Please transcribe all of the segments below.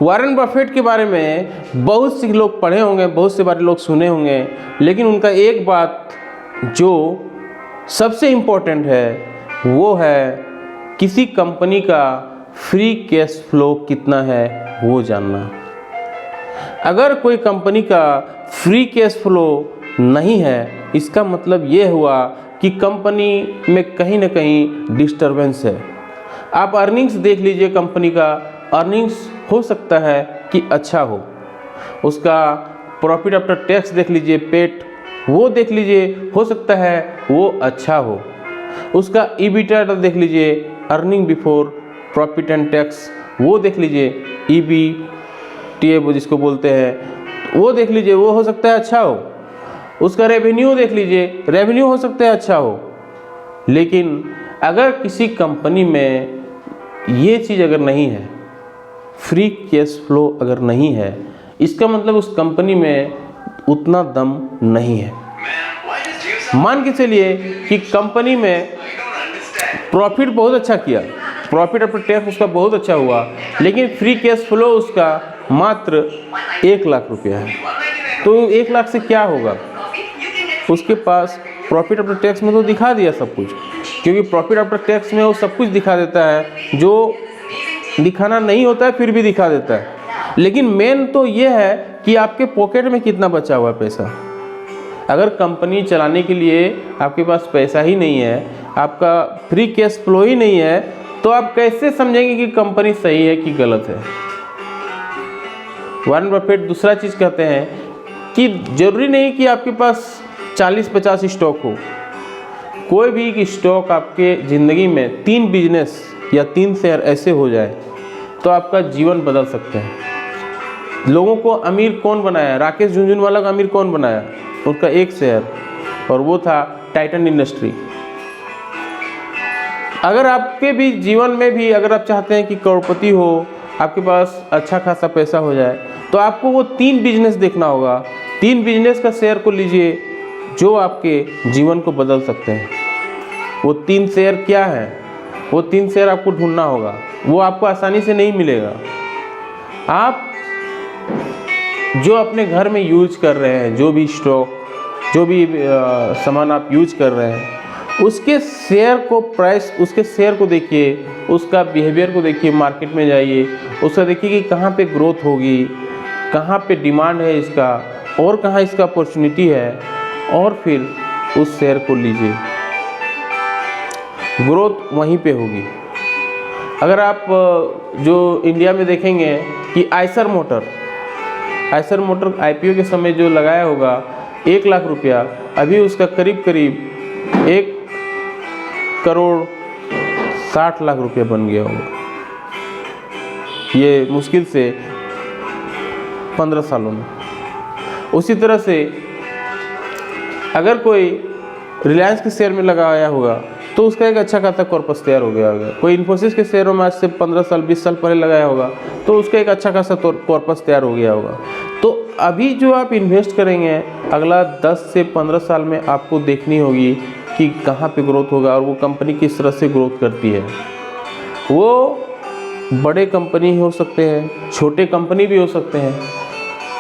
Warren Buffett के बारे में बहुत से लोग पढ़े होंगे, बहुत से बारे लोग सुने होंगे, लेकिन उनका एक बात जो सबसे इम्पोर्टेंट है वो है किसी कंपनी का फ्री कैश फ्लो कितना है वो जानना। अगर कोई कंपनी का फ्री कैश फ्लो नहीं है, इसका मतलब ये हुआ कि कंपनी में कहीं ना कहीं डिस्टरबेंस है। आप अर्निंग्स देख लीजिए, कंपनी का अर्निंग्स हो सकता है कि अच्छा हो, उसका प्रॉफिट आफ्टर टैक्स देख लीजिए, पेट वो देख लीजिए, हो सकता है वो अच्छा हो, उसका ईबीटा देख लीजिए, earning before profit and tax वो देख लीजिए, ईबीटीए वो जिसको बोलते हैं वो देख लीजिए, वो हो सकता है अच्छा हो, उसका रेवेन्यू देख लीजिए, रेवेन्यू हो सकता है अच्छा हो। लेकिन अगर किसी कंपनी में ये चीज़ अगर नहीं है, फ्री कैश फ्लो अगर नहीं है, इसका मतलब उस कंपनी में उतना दम नहीं है। मान के चलिए कि कंपनी में प्रॉफिट बहुत अच्छा किया, प्रॉफिट आफ्टर टैक्स उसका बहुत अच्छा हुआ, लेकिन फ्री कैश फ्लो उसका मात्र 1 लाख रुपया है। तो 1 लाख से क्या होगा? उसके पास प्रॉफिट आफ्टर टैक्स में तो दिखा दिया सब कुछ, क्योंकि प्रॉफिट आफ्टर टैक्स में वो सब कुछ दिखा देता है जो दिखाना नहीं होता है फिर भी दिखा देता है। लेकिन मेन तो ये है कि आपके पॉकेट में कितना बचा हुआ है पैसा। अगर कंपनी चलाने के लिए आपके पास पैसा ही नहीं है, आपका फ्री कैश फ्लो ही नहीं है, तो आप कैसे समझेंगे कि कंपनी सही है कि गलत है? वॉरेन बफेट दूसरा चीज़ कहते हैं कि जरूरी नहीं कि आपके पास 40-50 स्टॉक हो। कोई भी स्टॉक आपके ज़िंदगी में 3 बिजनेस या 3 शेयर ऐसे हो जाए तो आपका जीवन बदल सकते हैं। लोगों को अमीर कौन बनाया? राकेश झुनझुनवाला का अमीर कौन बनाया? उसका 1 शेयर, और वो था टाइटन इंडस्ट्री। अगर आपके भी जीवन में भी अगर आप चाहते हैं कि करोड़पति हो, आपके पास अच्छा खासा पैसा हो जाए, तो आपको वो 3 बिजनेस देखना होगा। 3 बिजनेस का शेयर को लीजिए जो आपके जीवन को बदल सकते हैं। वो 3 शेयर क्या है? वो 3 शेयर आपको ढूंढना होगा, वो आपको आसानी से नहीं मिलेगा। आप जो अपने घर में यूज कर रहे हैं, जो भी स्टॉक, जो भी सामान आप यूज कर रहे हैं, उसके शेयर को प्राइस, उसके शेयर को देखिए, उसका बिहेवियर को देखिए, मार्केट में जाइए, उसका देखिए कि कहाँ पे ग्रोथ होगी, कहाँ पे डिमांड है इसका, और कहाँ इसका अपॉर्चुनिटी है, और फिर उस शेयर को लीजिए। ग्रोथ वहीं पे होगी। अगर आप जो इंडिया में देखेंगे कि आइसर मोटर आईपीओ के समय जो लगाया होगा 1 लाख रुपया, अभी उसका करीब 1,60,00,000 रुपया बन गया होगा। ये मुश्किल से 15 सालों में। उसी तरह से अगर कोई रिलायंस के शेयर में लगाया होगा तो उसका एक अच्छा खासा कॉर्पस तैयार हो गया होगा। कोई इन्फोसिस के शेयरों में आज से 15 साल 20 साल पहले लगाया होगा तो उसका एक अच्छा खासा कॉर्पस तैयार हो गया होगा। तो अभी जो आप इन्वेस्ट करेंगे, अगला 10 से 15 साल में आपको देखनी होगी कि कहाँ पे ग्रोथ होगा और वो कंपनी किस तरह से ग्रोथ करती है। वो बड़े कंपनी हो सकते हैं, छोटे कंपनी भी हो सकते हैं।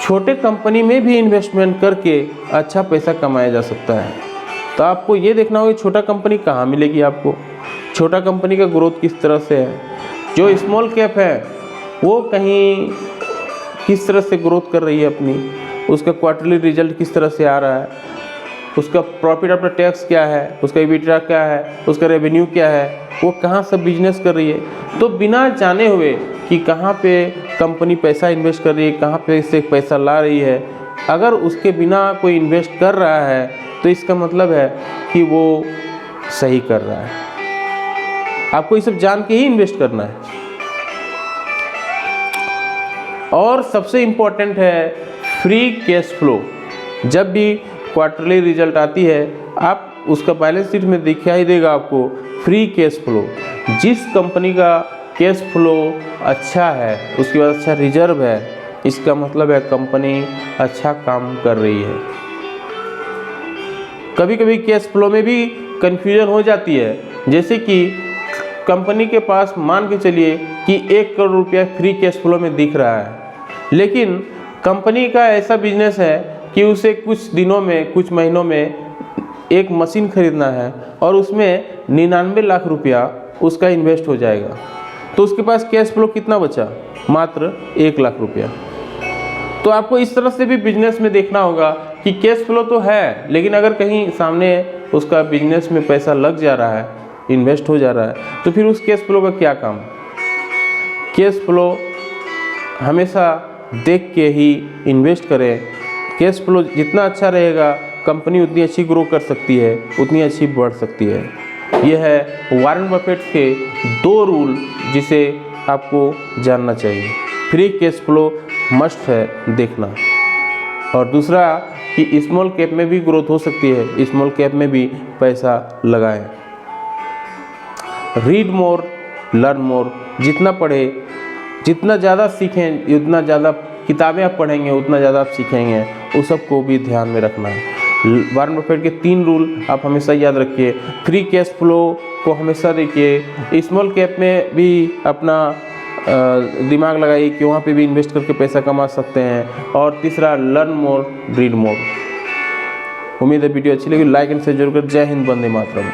छोटे कंपनी में भी इन्वेस्टमेंट करके अच्छा पैसा कमाया जा सकता है। तो आपको ये देखना होगा छोटा कंपनी कहाँ मिलेगी आपको, छोटा कंपनी का ग्रोथ किस तरह से है। जो स्मॉल कैप है वो कहीं किस तरह से ग्रोथ कर रही है अपनी, उसका क्वार्टरली रिजल्ट किस तरह से आ रहा है, उसका प्रॉफिट आफ्टर टैक्स क्या है, उसका ईबीटा क्या है, उसका रेवेन्यू क्या है, वो कहाँ सब बिजनेस कर रही है। तो बिना जाने हुए कि कहाँ पे कंपनी पैसा इन्वेस्ट कर रही है, कहाँ पे से पैसा ला रही है, अगर उसके बिना कोई इन्वेस्ट कर रहा है तो इसका मतलब है कि वो सही कर रहा है। आपको ये सब जान के ही इन्वेस्ट करना है। और सबसे इम्पोर्टेंट है फ्री कैश फ्लो। जब भी क्वार्टरली रिजल्ट आती है, आप उसका बैलेंस शीट में दिखाई देगा आपको फ्री कैश फ्लो। जिस कंपनी का कैश फ्लो अच्छा है, उसके बाद अच्छा रिजर्व है, इसका मतलब है कंपनी अच्छा काम कर रही है। कभी कभी कैश फ्लो में भी कन्फ्यूजन हो जाती है, जैसे कि कंपनी के पास मान के चलिए कि 1 करोड़ रुपया फ्री कैश फ्लो में दिख रहा है, लेकिन कंपनी का ऐसा बिजनेस है कि उसे कुछ दिनों में, कुछ महीनों में एक मशीन खरीदना है और उसमें 99 लाख रुपया उसका इन्वेस्ट हो जाएगा, तो उसके पास कैश फ्लो कितना बचा? मात्र 1 लाख रुपया। तो आपको इस तरह से भी बिजनेस में देखना होगा कि कैश फ्लो तो है, लेकिन अगर कहीं सामने उसका बिजनेस में पैसा लग जा रहा है, इन्वेस्ट हो जा रहा है, तो फिर उस कैश फ्लो का क्या काम? कैश फ्लो हमेशा देख के ही इन्वेस्ट करें। कैश फ्लो जितना अच्छा रहेगा, कंपनी उतनी अच्छी ग्रो कर सकती है, उतनी अच्छी बढ़ सकती है। यह है वॉरेन बफेट के 2 रूल जिसे आपको जानना चाहिए। फ्री कैश फ्लो मस्ट है देखना। और दूसरा कि स्मॉल कैप में भी ग्रोथ हो सकती है, स्मॉल कैप में भी पैसा लगाएं। रीड मोर लर्न मोर, जितना पढ़े, जितना ज़्यादा सीखें, उतना ज़्यादा किताबें आप पढ़ेंगे उतना ज़्यादा आप सीखेंगे, उस सब को भी ध्यान में रखना है। वॉरेन बफेट के 3 रूल आप हमेशा याद रखिए। फ्री कैश फ्लो को हमेशा देखिए, स्मॉल कैप में भी अपना दिमाग लगाइए कि वहाँ पे भी इन्वेस्ट करके पैसा कमा सकते हैं। और तीसरा, लर्न मोर रीड मोर। उम्मीद है वीडियो अच्छी लगी, लाइक एंड शेयर जरूर कर। जय हिंद, वंदे मातरम।